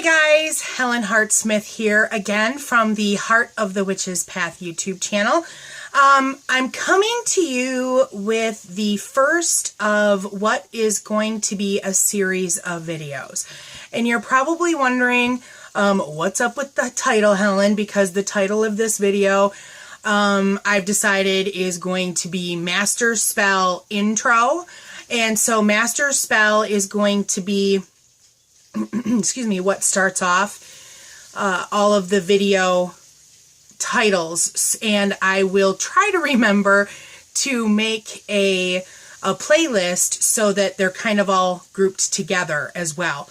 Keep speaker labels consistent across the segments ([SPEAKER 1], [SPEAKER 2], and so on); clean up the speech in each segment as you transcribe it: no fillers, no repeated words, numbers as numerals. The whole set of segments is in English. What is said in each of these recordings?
[SPEAKER 1] Hi guys, Helen Hartsmith here again from the Heart of the Witch's Path YouTube channel. I'm coming to you with the first of what is going to be a series of videos. And you're probably wondering, what's up with the title, Helen? Because the title of this video, I've decided is going to be Master Spell Intro. And so Master Spell is going to be excuse me, what starts off all of the video titles, and I will try to remember to make a playlist so that they're kind of all grouped together as well.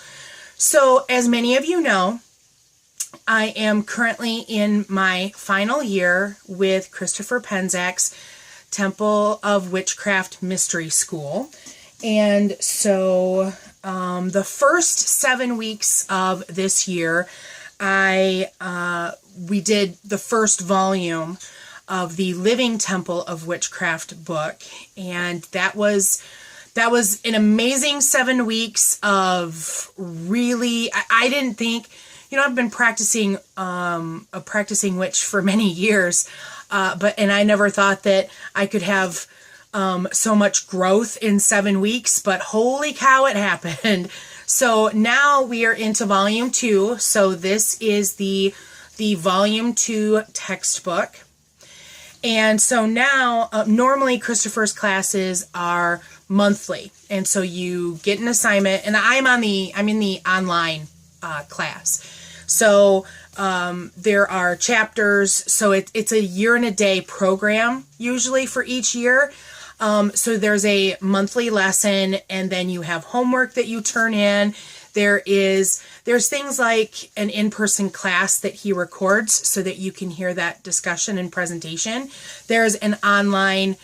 [SPEAKER 1] So as many of you know, I am currently in my final year with Christopher Penzak's Temple of Witchcraft Mystery School. And so the first 7 weeks of this year, we did the first volume of the Living Temple of Witchcraft book, and that was an amazing 7 weeks of really. I didn't think, I've been practicing a practicing witch for many years, and I never thought that I could have so much growth in 7 weeks, but holy cow, it happened. So now we are into volume 2. So this is the volume 2 textbook. And so now, normally Christopher's classes are monthly. And so you get an assignment, and I'm in the online class. So there are chapters. So it's a year and a day program usually for each year. So there's a monthly lesson, and then you have homework that you turn in. There's things like an in-person class that he records so that you can hear that discussion and presentation. There's an online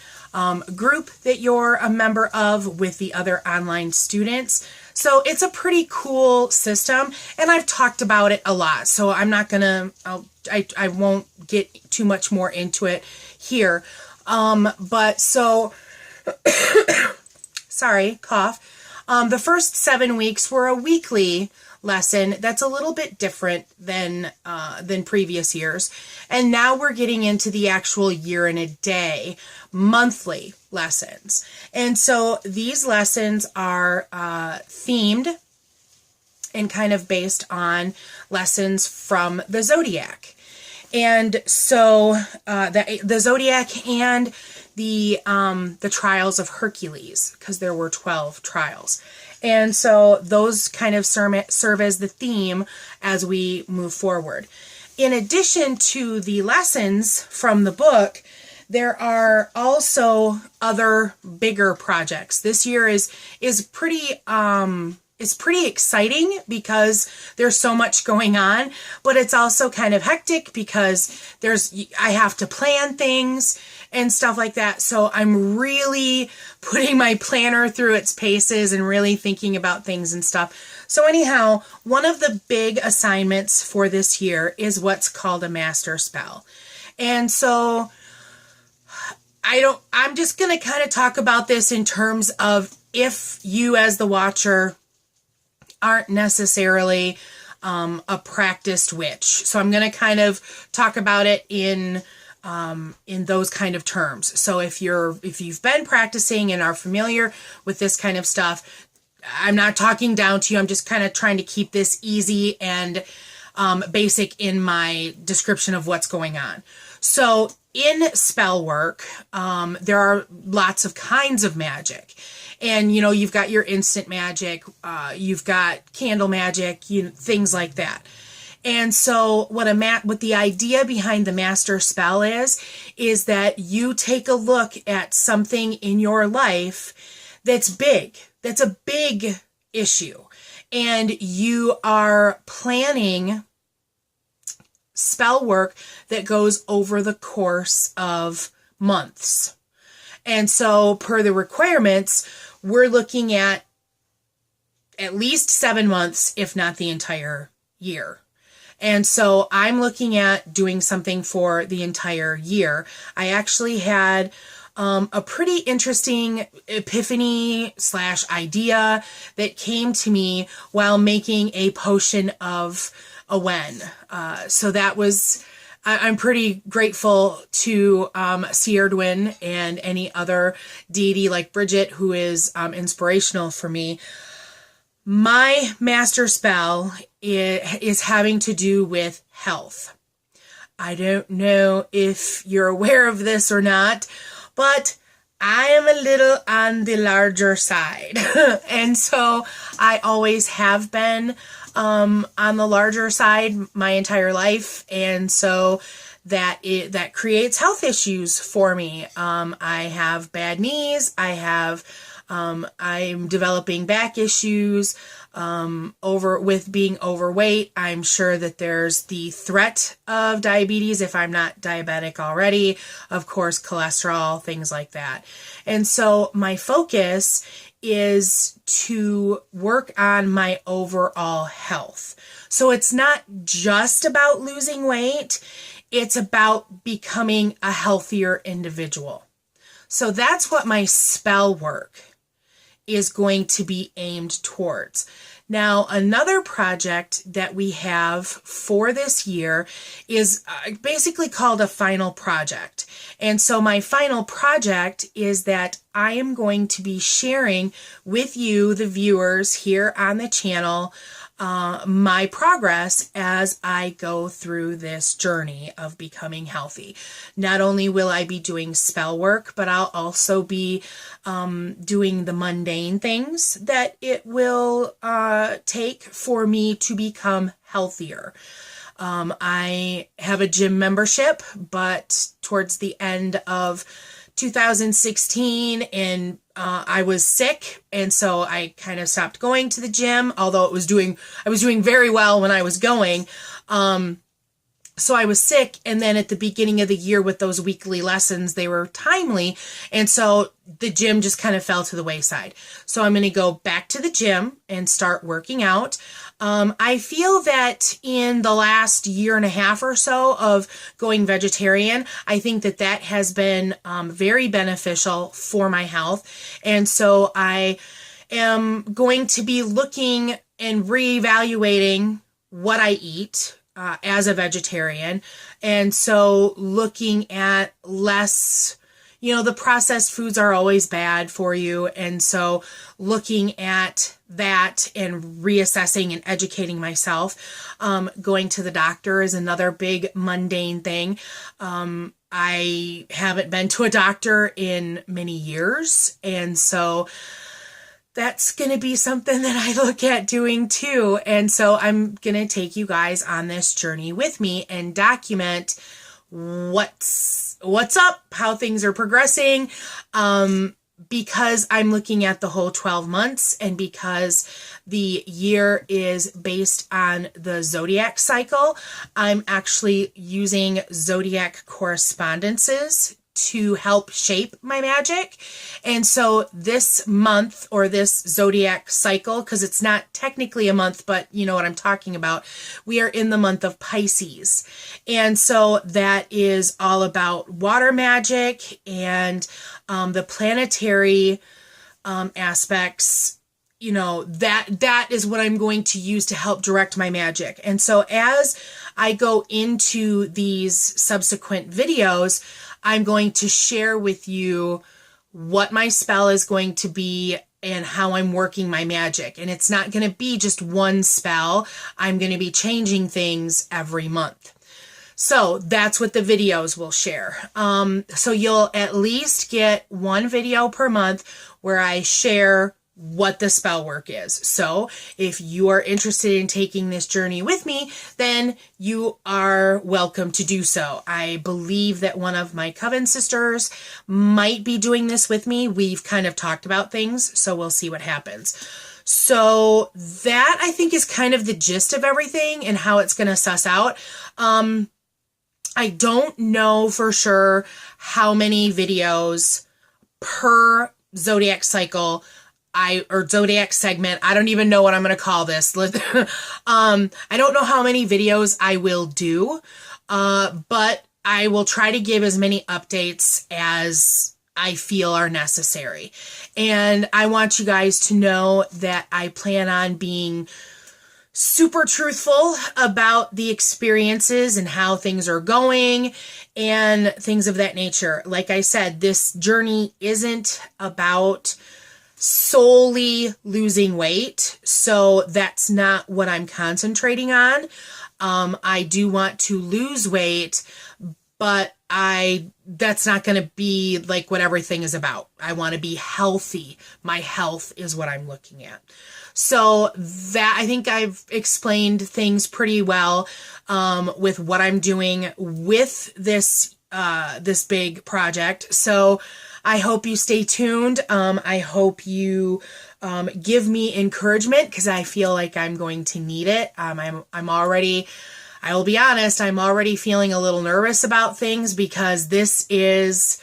[SPEAKER 1] group that you're a member of with the other online students. So it's a pretty cool system, and I've talked about it a lot. So I'm not gonna, I won't get too much more into it here. But so, sorry, cough. The first 7 weeks were a weekly lesson. That's a little bit different than previous years. And now we're getting into the actual year and a day monthly lessons. And so these lessons are themed and kind of based on lessons from the Zodiac. And so the Zodiac and the trials of Hercules, because there were 12 trials. And so those kind of serve as the theme as we move forward. In addition to the lessons from the book, there are also other bigger projects. This year is pretty exciting because there's so much going on, but it's also kind of hectic because I have to plan things and stuff like that. So I'm really putting my planner through its paces and really thinking about things and stuff. So anyhow, one of the big assignments for this year is what's called a master spell. And so I'm just going to kind of talk about this in terms of if you as the watcher aren't necessarily a practiced witch. So I'm going to kind of talk about it in those kind of terms. So if you've been practicing and are familiar with this kind of stuff, I'm not talking down to you. I'm just kind of trying to keep this easy and basic in my description of what's going on. So in spell work, there are lots of kinds of magic. And, you've got your instant magic, you've got candle magic, things like that. And so what the idea behind the master spell is that you take a look at something in your life that's big, that's a big issue, and you are planning spell work that goes over the course of months. And so per the requirements, we're looking at least 7 months, if not the entire year. And so I'm looking at doing something for the entire year. I actually had a pretty interesting epiphany / idea that came to me while making a potion of Awen. So that was, I'm pretty grateful to Seardwin and any other deity like Bridget, who is inspirational for me. My master spell is having to do with health. I don't know if you're aware of this or not, but I am a little on the larger side. And so I always have been on the larger side my entire life. And so that creates health issues for me. I have bad knees. I'm developing back issues, with being overweight. I'm sure that there's the threat of diabetes if I'm not diabetic already, of course, cholesterol, things like that. And so my focus is to work on my overall health. So it's not just about losing weight. It's about becoming a healthier individual. So that's what my spell work is going to be aimed towards. Now, another project that we have for this year is basically called a final project. And so my final project is that I am going to be sharing with you, the viewers here on the channel, my progress as I go through this journey of becoming healthy. Not only will I be doing spell work, but I'll also be doing the mundane things that it will take for me to become healthier. I have a gym membership, but towards the end of 2016 and I was sick, and so I kind of stopped going to the gym, although I was doing very well when I was going. So I was sick, and then at the beginning of the year with those weekly lessons, they were timely, and so the gym just kind of fell to the wayside. So I'm going to go back to the gym and start working out. I feel that in the last year and a half or so of going vegetarian, I think that has been very beneficial for my health. And so I am going to be looking and reevaluating what I eat as a vegetarian. And so looking at less, the processed foods are always bad for you. And so looking at that and reassessing and educating myself, going to the doctor is another big mundane thing. I haven't been to a doctor in many years. And so that's going to be something that I look at doing too. And so I'm going to take you guys on this journey with me and document what's up, how things are progressing, because I'm looking at the whole 12 months and because the year is based on the zodiac cycle. I'm actually using zodiac correspondences to help shape my magic. And so this month, or this zodiac cycle, because it's not technically a month, but you know what I'm talking about, we are in the month of Pisces. And so that is all about water magic and the planetary aspects. That is what I'm going to use to help direct my magic. And so as I go into these subsequent videos, I'm going to share with you what my spell is going to be and how I'm working my magic. And it's not going to be just one spell. I'm going to be changing things every month. So that's what the videos will share. So you'll at least get one video per month where I share what the spell work is. So if you are interested in taking this journey with me, then you are welcome to do so. I believe that one of my coven sisters might be doing this with me. We've kind of talked about things, so we'll see what happens. So that, I think, is kind of the gist of everything and how it's going to suss out. I don't know for sure how many videos per zodiac cycle or zodiac segment. I don't even know what I'm going to call this. I don't know how many videos I will do, but I will try to give as many updates as I feel are necessary. And I want you guys to know that I plan on being super truthful about the experiences and how things are going and things of that nature. Like I said, this journey isn't about solely losing weight, so that's not what I'm concentrating on. I do want to lose weight, but that's not going to be like what everything is about. I want to be healthy. My health is what I'm looking at. So that, I think I've explained things pretty well with what I'm doing with this big project. So I hope you stay tuned. I hope you give me encouragement, because I feel like I'm going to need it. I'm already, I will be honest, I'm already feeling a little nervous about things, because this is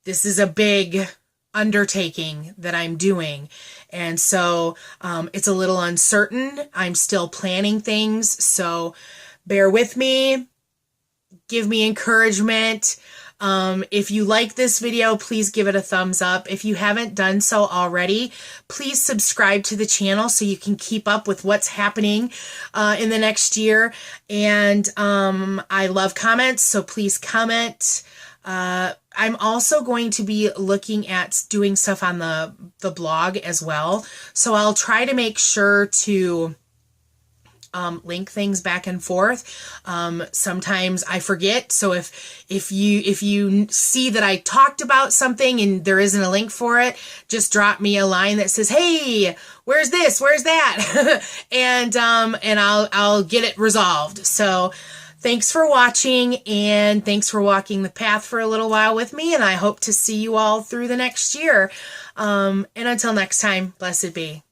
[SPEAKER 1] a big undertaking that I'm doing. And so it's a little uncertain. I'm still planning things. So bear with me. Give me encouragement. If you like this video, please give it a thumbs up. If you haven't done so already, please subscribe to the channel so you can keep up with what's happening in the next year. And I love comments, so please comment. I'm also going to be looking at doing stuff on the blog as well. So I'll try to make sure to link things back and forth. Sometimes I forget. So if you see that I talked about something and there isn't a link for it, just drop me a line that says, "Hey, where's this? Where's that?" and I'll get it resolved. So thanks for watching, and thanks for walking the path for a little while with me, and I hope to see you all through the next year. And until next time, blessed be.